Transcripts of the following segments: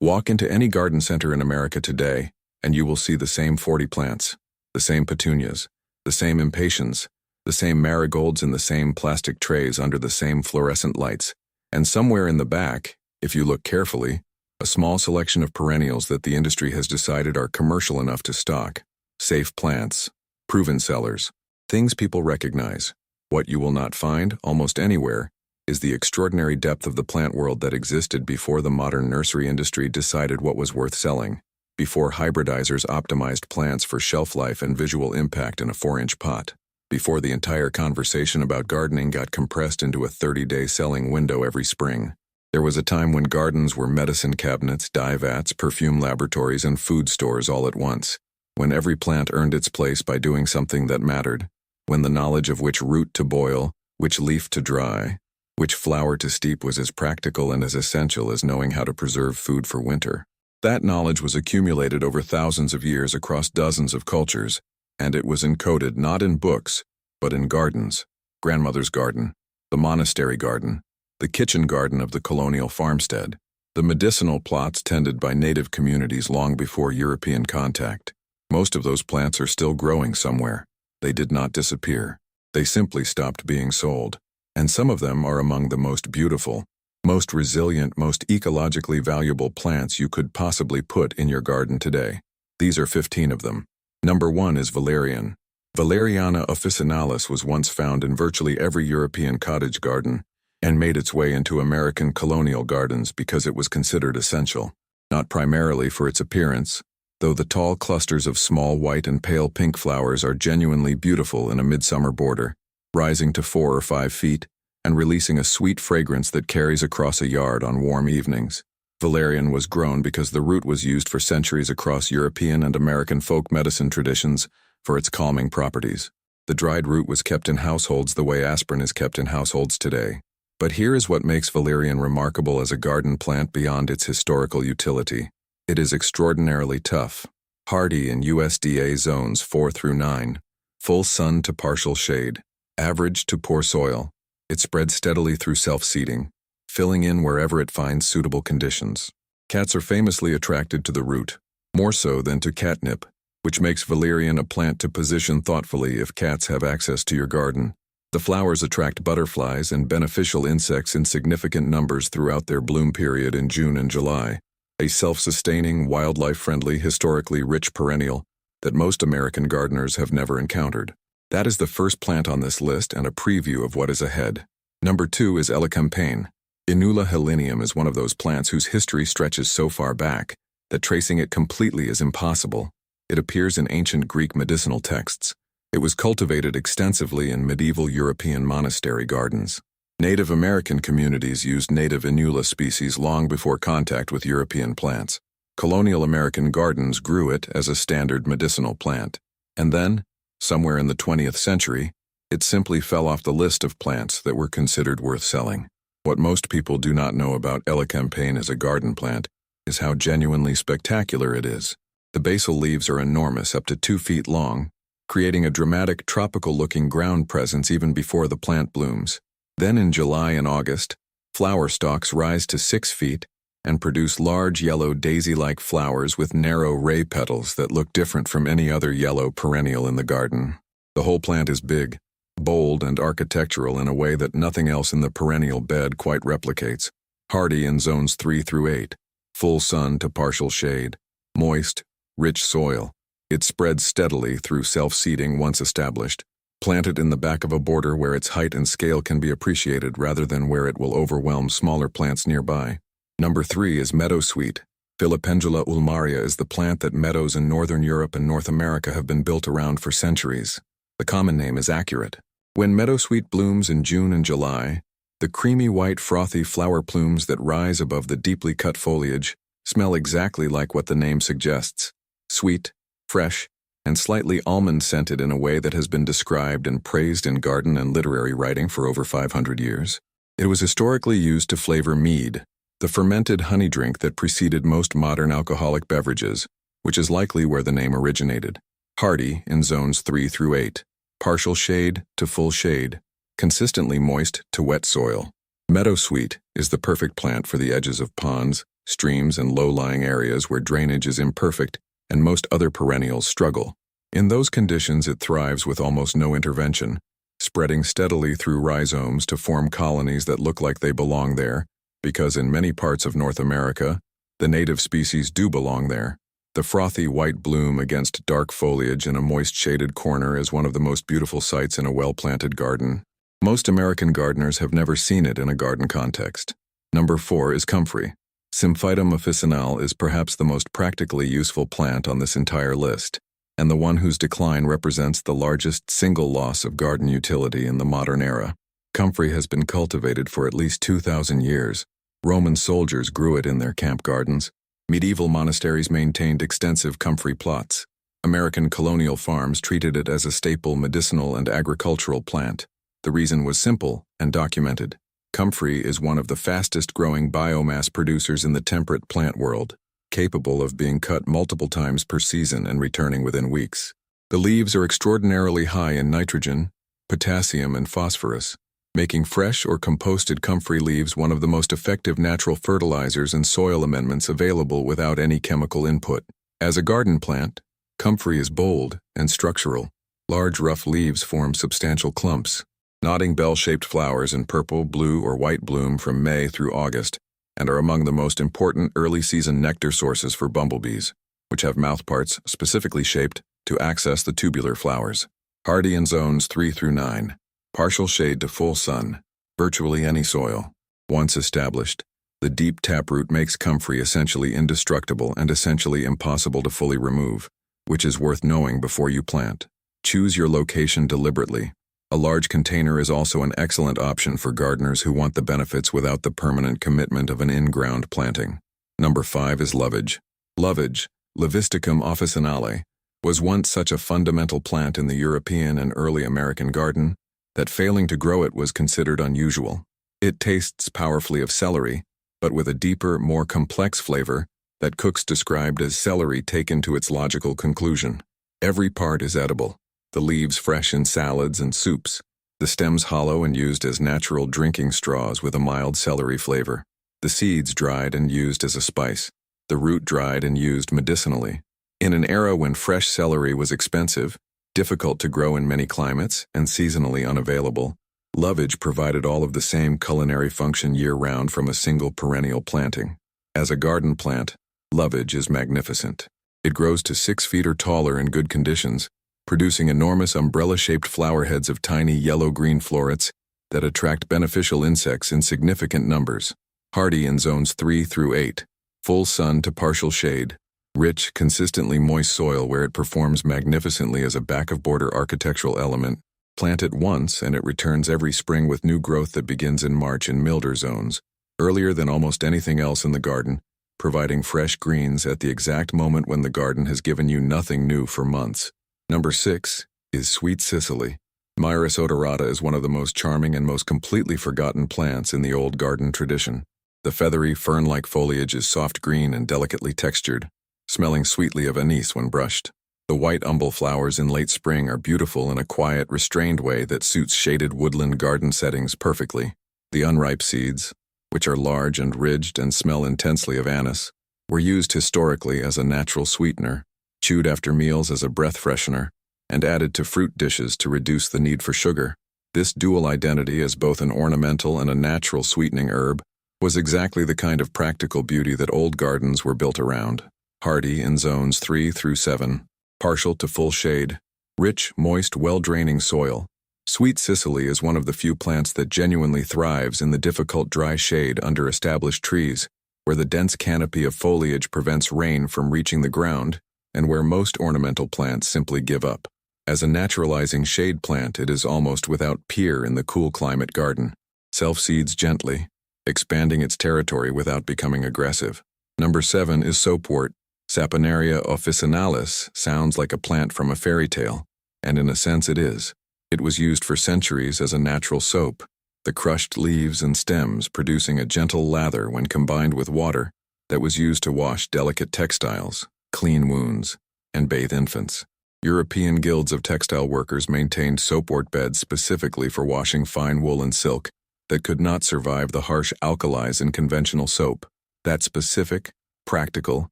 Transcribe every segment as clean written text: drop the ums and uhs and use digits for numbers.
Walk into any garden center in America today, and you will see the same 40 plants, the same petunias, the same impatiens, the same marigolds in the same plastic trays under the same fluorescent lights, and somewhere in the back, if you look carefully, a small selection of perennials that the industry has decided are commercial enough to stock. Safe plants, proven sellers, things people recognize. What you will not find, almost anywhere, is the extraordinary depth of the plant world that existed before the modern nursery industry decided what was worth selling, before hybridizers optimized plants for shelf life and visual impact in a 4-inch pot, before the entire conversation about gardening got compressed into a 30-day selling window every spring. There was a time when gardens were medicine cabinets, dye vats, perfume laboratories, and food stores all at once, when every plant earned its place by doing something that mattered, when the knowledge of which root to boil, which leaf to dry, which flower to steep was as practical and as essential as knowing how to preserve food for winter. That knowledge was accumulated over thousands of years across dozens of cultures, and it was encoded not in books, but in gardens. Grandmother's garden, the monastery garden, the kitchen garden of the colonial farmstead, the medicinal plots tended by native communities long before European contact. Most of those plants are still growing somewhere. They did not disappear. They simply stopped being sold. And some of them are among the most beautiful, most resilient, most ecologically valuable plants you could possibly put in your garden today. These are 15 of them. Number 1 is valerian. Valeriana officinalis was once found in virtually every European cottage garden and made its way into American colonial gardens because it was considered essential, not primarily for its appearance, though the tall clusters of small white and pale pink flowers are genuinely beautiful in a midsummer border, rising to 4 or 5 feet, and releasing a sweet fragrance that carries across a yard on warm evenings. Valerian was grown because the root was used for centuries across European and American folk medicine traditions for its calming properties. The dried root was kept in households the way aspirin is kept in households today. But here is what makes valerian remarkable as a garden plant beyond its historical utility. It is extraordinarily tough, hardy in USDA zones 4 through 9, full sun to partial shade, average to poor soil. It spreads steadily through self-seeding, filling in wherever it finds suitable conditions. Cats are famously attracted to the root, more so than to catnip, which makes valerian a plant to position thoughtfully if cats have access to your garden. The flowers attract butterflies and beneficial insects in significant numbers throughout their bloom period in June and July, a self-sustaining, wildlife-friendly, historically rich perennial that most American gardeners have never encountered. That is the first plant on this list and a preview of what is ahead. Number 2 is elecampane. Inula helenium is one of those plants whose history stretches so far back that tracing it completely is impossible. It appears in ancient Greek medicinal texts. It was cultivated extensively in medieval European monastery gardens. Native American communities used native Inula species long before contact with European plants. Colonial American gardens grew it as a standard medicinal plant. And then, somewhere in the 20th century, it simply fell off the list of plants that were considered worth selling. What most people do not know about elecampane as a garden plant is how genuinely spectacular it is. The basal leaves are enormous, up to 2 feet long, creating a dramatic tropical-looking ground presence even before the plant blooms. Then in July and August, flower stalks rise to 6 feet and produce large yellow daisy-like flowers with narrow ray petals that look different from any other yellow perennial in the garden. The whole plant is big, bold, and architectural in a way that nothing else in the perennial bed quite replicates. Hardy in zones 3 through 8, full sun to partial shade, moist, rich soil. It spreads steadily through self-seeding once established. Plant it in the back of a border where its height and scale can be appreciated rather than where it will overwhelm smaller plants nearby. Number 3 is meadowsweet. Filipendula ulmaria is the plant that meadows in northern Europe and North America have been built around for centuries. The common name is accurate. When meadowsweet blooms in June and July, the creamy white frothy flower plumes that rise above the deeply cut foliage smell exactly like what the name suggests: sweet, fresh, and slightly almond-scented in a way that has been described and praised in garden and literary writing for over 500 years. It was historically used to flavor mead, the fermented honey drink that preceded most modern alcoholic beverages, which is likely where the name originated. Hardy in zones 3 through 8, partial shade to full shade, consistently moist to wet soil. Meadowsweet is the perfect plant for the edges of ponds, streams, and low-lying areas where drainage is imperfect and most other perennials struggle. In those conditions, it thrives with almost no intervention, spreading steadily through rhizomes to form colonies that look like they belong there, because in many parts of North America, the native species do belong there. The frothy white bloom against dark foliage in a moist shaded corner is one of the most beautiful sights in a well-planted garden. Most American gardeners have never seen it in a garden context. Number 4 is comfrey. Symphytum officinale is perhaps the most practically useful plant on this entire list, and the one whose decline represents the largest single loss of garden utility in the modern era. Comfrey has been cultivated for at least 2,000 years. Roman soldiers grew it in their camp gardens. Medieval monasteries maintained extensive comfrey plots. American colonial farms treated it as a staple medicinal and agricultural plant. The reason was simple and documented. Comfrey is one of the fastest-growing biomass producers in the temperate plant world, capable of being cut multiple times per season and returning within weeks. The leaves are extraordinarily high in nitrogen, potassium, and phosphorus, making fresh or composted comfrey leaves one of the most effective natural fertilizers and soil amendments available without any chemical input. As a garden plant, comfrey is bold and structural. Large, rough leaves form substantial clumps. Nodding bell-shaped flowers in purple, blue, or white bloom from May through August, and are among the most important early-season nectar sources for bumblebees, which have mouthparts specifically shaped to access the tubular flowers. Hardy in zones 3 through 9. Partial shade to full sun, virtually any soil. Once established, the deep taproot makes comfrey essentially indestructible and essentially impossible to fully remove, which is worth knowing before you plant. Choose your location deliberately. A large container is also an excellent option for gardeners who want the benefits without the permanent commitment of an in-ground planting. Number 5 is lovage. Lovage, Levisticum officinale, was once such a fundamental plant in the European and early American garden that failing to grow it was considered unusual. It tastes powerfully of celery, but with a deeper, more complex flavor that cooks described as celery taken to its logical conclusion. Every part is edible. The leaves fresh in salads and soups, the stems hollow and used as natural drinking straws with a mild celery flavor, the seeds dried and used as a spice, the root dried and used medicinally. In an era when fresh celery was expensive, difficult to grow in many climates, and seasonally unavailable, lovage provided all of the same culinary function year-round from a single perennial planting. As a garden plant, lovage is magnificent. It grows to 6 feet or taller in good conditions, producing enormous umbrella-shaped flower heads of tiny yellow-green florets that attract beneficial insects in significant numbers. Hardy in zones 3 through 8. Full sun to partial shade. Rich, consistently moist soil where it performs magnificently as a back-of-border architectural element. Plant it once and it returns every spring with new growth that begins in March in milder zones, earlier than almost anything else in the garden, providing fresh greens at the exact moment when the garden has given you nothing new for months. Number 6 is Sweet Cicely. Myris odorata is one of the most charming and most completely forgotten plants in the old garden tradition. The feathery, fern-like foliage is soft green and delicately textured, smelling sweetly of anise when brushed. The white umbel flowers in late spring are beautiful in a quiet, restrained way that suits shaded woodland garden settings perfectly. The unripe seeds, which are large and ridged and smell intensely of anise, were used historically as a natural sweetener, chewed after meals as a breath freshener, and added to fruit dishes to reduce the need for sugar. This dual identity as both an ornamental and a natural sweetening herb was exactly the kind of practical beauty that old gardens were built around. Hardy in zones 3 through 7. Partial to full shade. Rich, moist, well-draining soil. Sweet Cicely is one of the few plants that genuinely thrives in the difficult dry shade under established trees, where the dense canopy of foliage prevents rain from reaching the ground, and where most ornamental plants simply give up. As a naturalizing shade plant, it is almost without peer in the cool climate garden. Self-seeds gently, expanding its territory without becoming aggressive. Number 7 is soapwort. Saponaria officinalis sounds like a plant from a fairy tale, and in a sense it is. It was used for centuries as a natural soap, the crushed leaves and stems producing a gentle lather when combined with water that was used to wash delicate textiles, clean wounds, and bathe infants. European guilds of textile workers maintained soapwort beds specifically for washing fine wool and silk that could not survive the harsh alkalis in conventional soap. That specific, practical,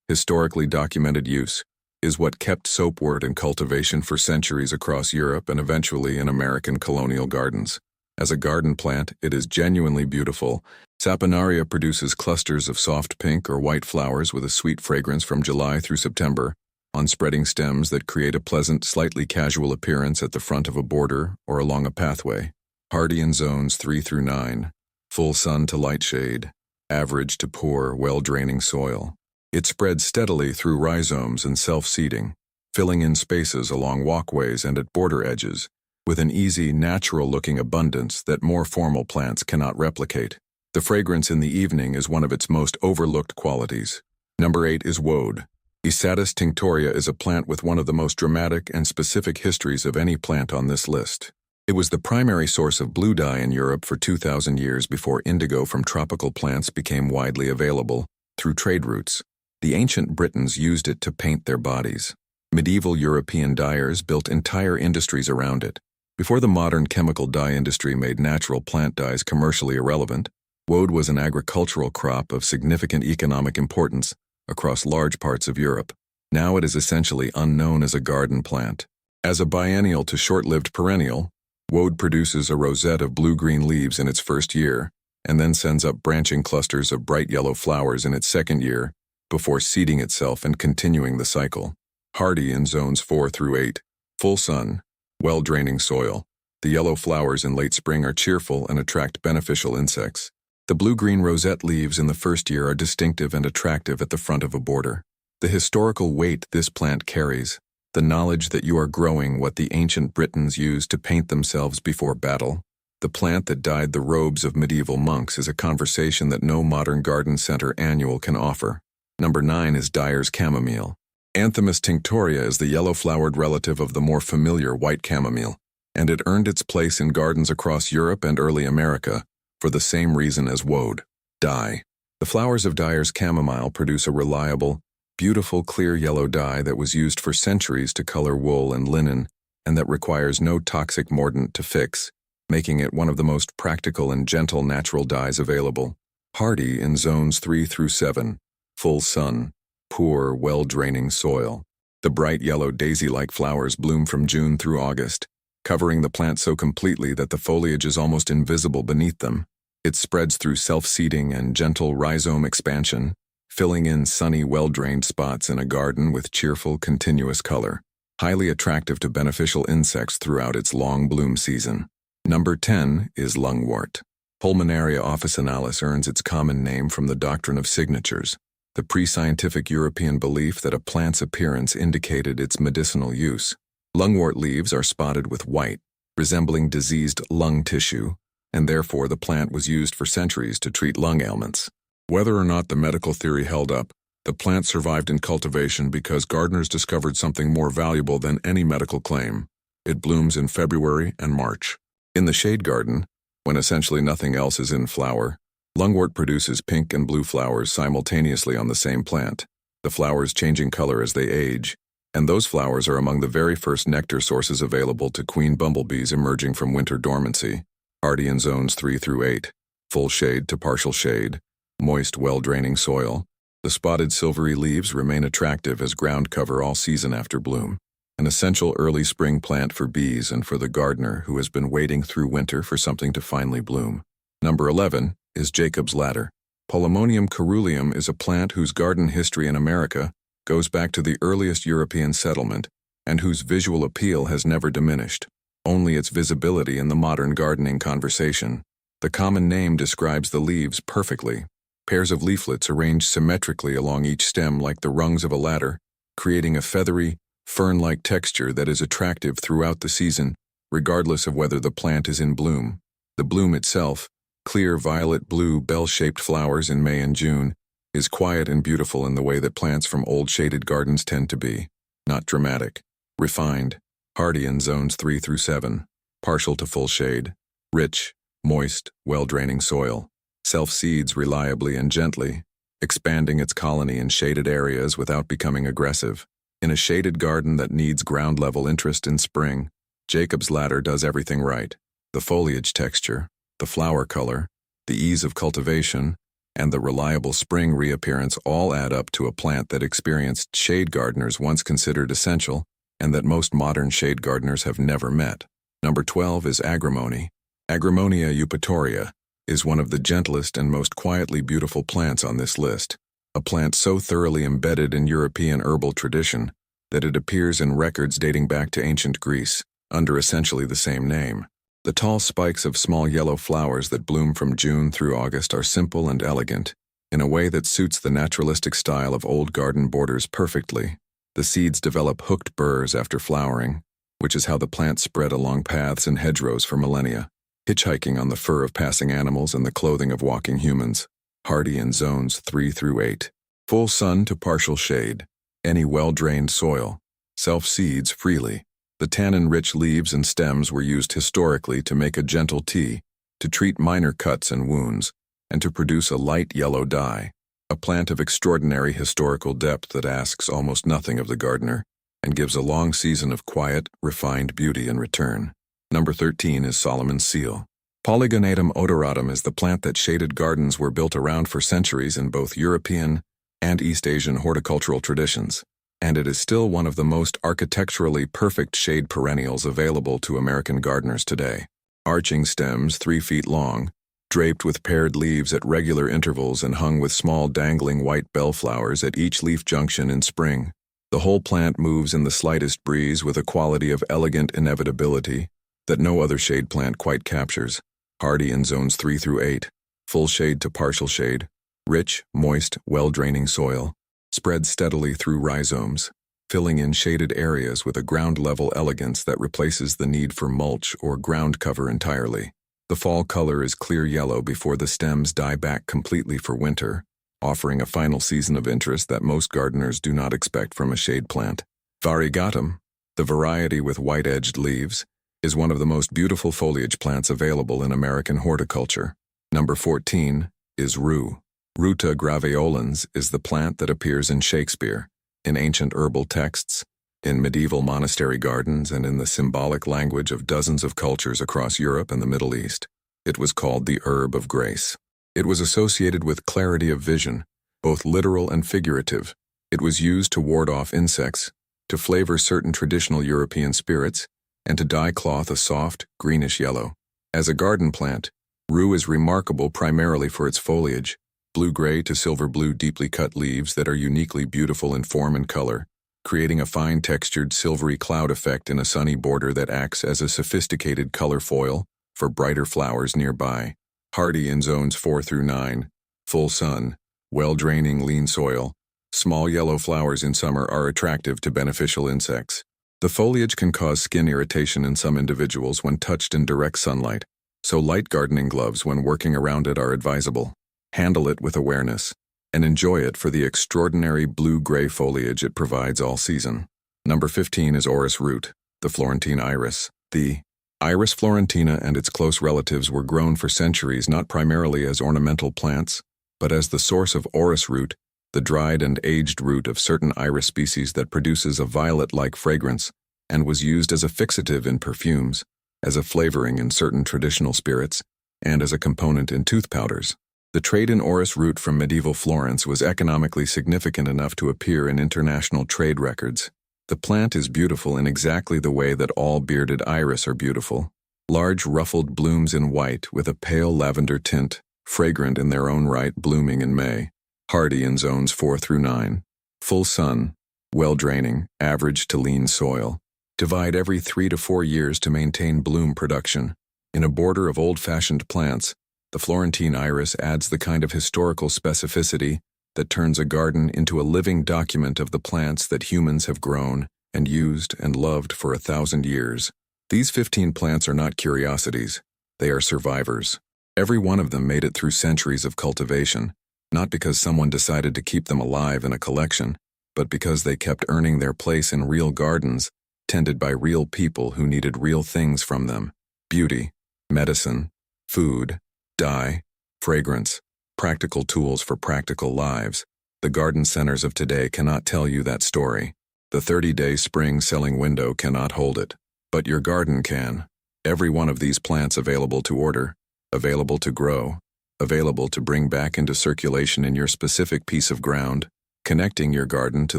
historically documented use is what kept soapwort in cultivation for centuries across Europe and eventually in American colonial gardens. As a garden plant, it is genuinely beautiful. Saponaria produces clusters of soft pink or white flowers with a sweet fragrance from July through September, on spreading stems that create a pleasant, slightly casual appearance at the front of a border or along a pathway. Hardy in zones 3 through 9, full sun to light shade, average to poor, well-draining soil. It spreads steadily through rhizomes and self-seeding, filling in spaces along walkways and at border edges, with an easy, natural-looking abundance that more formal plants cannot replicate. The fragrance in the evening is one of its most overlooked qualities. Number 8 is woad. Isatis tinctoria is a plant with one of the most dramatic and specific histories of any plant on this list. It was the primary source of blue dye in Europe for 2,000 years before indigo from tropical plants became widely available through trade routes. The ancient Britons used it to paint their bodies. Medieval European dyers built entire industries around it. Before the modern chemical dye industry made natural plant dyes commercially irrelevant, woad was an agricultural crop of significant economic importance across large parts of Europe. Now it is essentially unknown as a garden plant. As a biennial to short-lived perennial, woad produces a rosette of blue-green leaves in its first year, and then sends up branching clusters of bright yellow flowers in its second year, before seeding itself and continuing the cycle. Hardy in zones 4 through 8, full sun, well-draining soil. The yellow flowers in late spring are cheerful and attract beneficial insects. The blue-green rosette leaves in the first year are distinctive and attractive at the front of a border. The historical weight this plant carries, the knowledge that you are growing what the ancient Britons used to paint themselves before battle, the plant that dyed the robes of medieval monks, is a conversation that no modern garden center annual can offer. Number 9 is Dyer's chamomile. Anthemis tinctoria is the yellow-flowered relative of the more familiar white chamomile, and it earned its place in gardens across Europe and early America for the same reason as woad: dye. The flowers of Dyer's chamomile produce a reliable, beautiful clear yellow dye that was used for centuries to color wool and linen, and that requires no toxic mordant to fix, making it one of the most practical and gentle natural dyes available. Hardy in zones 3 through 7, full sun, poor, well-draining soil. The bright yellow daisy-like flowers bloom from June through August, covering the plant so completely that the foliage is almost invisible beneath them. It spreads through self-seeding and gentle rhizome expansion, filling in sunny, well-drained spots in a garden with cheerful, continuous color, highly attractive to beneficial insects throughout its long bloom season. Number 10 is lungwort. Pulmonaria officinalis earns its common name from the doctrine of signatures, the pre-scientific European belief that a plant's appearance indicated its medicinal use. Lungwort leaves are spotted with white, resembling diseased lung tissue, and therefore the plant was used for centuries to treat lung ailments. Whether or not the medical theory held up, the plant survived in cultivation because gardeners discovered something more valuable than any medical claim. It blooms in February and March. In the shade garden, when essentially nothing else is in flower, lungwort produces pink and blue flowers simultaneously on the same plant, the flowers changing color as they age, and those flowers are among the very first nectar sources available to queen bumblebees emerging from winter dormancy. Hardy in zones 3 through 8, full shade to partial shade, moist, well-draining soil. The spotted silvery leaves remain attractive as ground cover all season after bloom. An essential early spring plant for bees and for the gardener who has been waiting through winter for something to finally bloom. Number 11 is Jacob's ladder. Polemonium caeruleum is a plant whose garden history in America goes back to the earliest European settlement and whose visual appeal has never diminished, only its visibility in the modern gardening conversation. The common name describes the leaves perfectly. Pairs of leaflets arranged symmetrically along each stem like the rungs of a ladder, creating a feathery, fern-like texture that is attractive throughout the season, regardless of whether the plant is in bloom. The bloom itself, clear violet-blue bell-shaped flowers in May and June, is quiet and beautiful in the way that plants from old shaded gardens tend to be, not dramatic, refined, hardy in zones 3 through 7, partial to full shade, rich, moist, well-draining soil, self-seeds reliably and gently, expanding its colony in shaded areas without becoming aggressive. In a shaded garden that needs ground-level interest in spring, Jacob's ladder does everything right. The foliage texture, the flower color, the ease of cultivation, and the reliable spring reappearance all add up to a plant that experienced shade gardeners once considered essential and that most modern shade gardeners have never met. Number 12 is agrimony. Agrimonia eupatoria is one of the gentlest and most quietly beautiful plants on this list, a plant so thoroughly embedded in European herbal tradition that it appears in records dating back to ancient Greece, under essentially the same name. The tall spikes of small yellow flowers that bloom from June through August are simple and elegant, in a way that suits the naturalistic style of old garden borders perfectly. The seeds develop hooked burrs after flowering, which is how the plant spread along paths and hedgerows for millennia, hitchhiking on the fur of passing animals and the clothing of walking humans. Hardy in zones 3 through 8. Full sun to partial shade. Any well-drained soil. Self-seeds freely. The tannin-rich leaves and stems were used historically to make a gentle tea, to treat minor cuts and wounds, and to produce a light yellow dye. A plant of extraordinary historical depth that asks almost nothing of the gardener, and gives a long season of quiet, refined beauty in return. Number 13 is Solomon's seal. Polygonatum odoratum is the plant that shaded gardens were built around for centuries in both European and East Asian horticultural traditions, and it is still one of the most architecturally perfect shade perennials available to American gardeners today. Arching stems 3 feet long, draped with paired leaves at regular intervals and hung with small dangling white bellflowers at each leaf junction in spring. The whole plant moves in the slightest breeze with a quality of elegant inevitability that no other shade plant quite captures. Hardy in zones 3 through 8, full shade to partial shade, rich, moist, well-draining soil, spread steadily through rhizomes, filling in shaded areas with a ground-level elegance that replaces the need for mulch or ground cover entirely. The fall color is clear yellow before the stems die back completely for winter, offering a final season of interest that most gardeners do not expect from a shade plant. Variegatum, the variety with white-edged leaves, is one of the most beautiful foliage plants available in American horticulture. Number 14 is rue. Ruta graveolens is the plant that appears in Shakespeare, in ancient herbal texts, in medieval monastery gardens, and in the symbolic language of dozens of cultures across Europe and the Middle East. It was called the herb of grace. It was associated with clarity of vision, both literal and figurative. It was used to ward off insects, to flavor certain traditional European spirits, and to dye cloth a soft, greenish yellow. As a garden plant, rue is remarkable primarily for its foliage, blue-gray to silver-blue deeply cut leaves that are uniquely beautiful in form and color, creating a fine-textured silvery cloud effect in a sunny border that acts as a sophisticated color foil for brighter flowers nearby. Hardy in zones 4 through 9, full sun, well-draining lean soil, small yellow flowers in summer are attractive to beneficial insects. The foliage can cause skin irritation in some individuals when touched in direct sunlight, so light gardening gloves when working around it are advisable. Handle it with awareness, and enjoy it for the extraordinary blue-gray foliage it provides all season. Number 15 is orris root, the Florentine iris. The Iris florentina and its close relatives were grown for centuries not primarily as ornamental plants, but as the source of orris root, the dried and aged root of certain iris species that produces a violet-like fragrance and was used as a fixative in perfumes, as a flavoring in certain traditional spirits, and as a component in tooth powders. The trade in orris root from medieval Florence was economically significant enough to appear in international trade records. The plant is beautiful in exactly the way that all bearded iris are beautiful. Large ruffled blooms in white with a pale lavender tint, fragrant in their own right, blooming in May. Hardy in zones 4 through 9. Full sun, well-draining, average to lean soil. Divide every 3 to 4 years to maintain bloom production. In a border of old-fashioned plants, the Florentine iris adds the kind of historical specificity that turns a garden into a living document of the plants that humans have grown and used and loved for 1,000 years. These 15 plants are not curiosities, they are survivors. Every one of them made it through centuries of cultivation, not because someone decided to keep them alive in a collection, but because they kept earning their place in real gardens, tended by real people who needed real things from them: beauty, medicine, food, dye, fragrance, practical tools for practical lives. The garden centers of today cannot tell you that story. The 30-day spring selling window cannot hold it. But your garden can. Every one of these plants available to order, available to grow, available to bring back into circulation in your specific piece of ground, connecting your garden to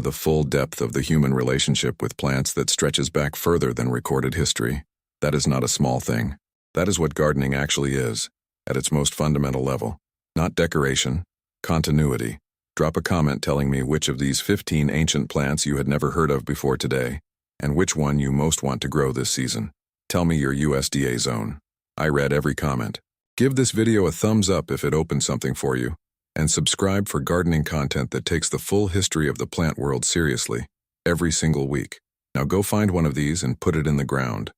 the full depth of the human relationship with plants that stretches back further than recorded history. That is not a small thing. That is what gardening actually is, at its most fundamental level. Not decoration, continuity. Drop a comment telling me which of these 15 ancient plants you had never heard of before today, and which one you most want to grow this season. Tell me your USDA zone. I read every comment. Give this video a thumbs up if it opened something for you, and subscribe for gardening content that takes the full history of the plant world seriously, every single week. Now go find one of these and put it in the ground.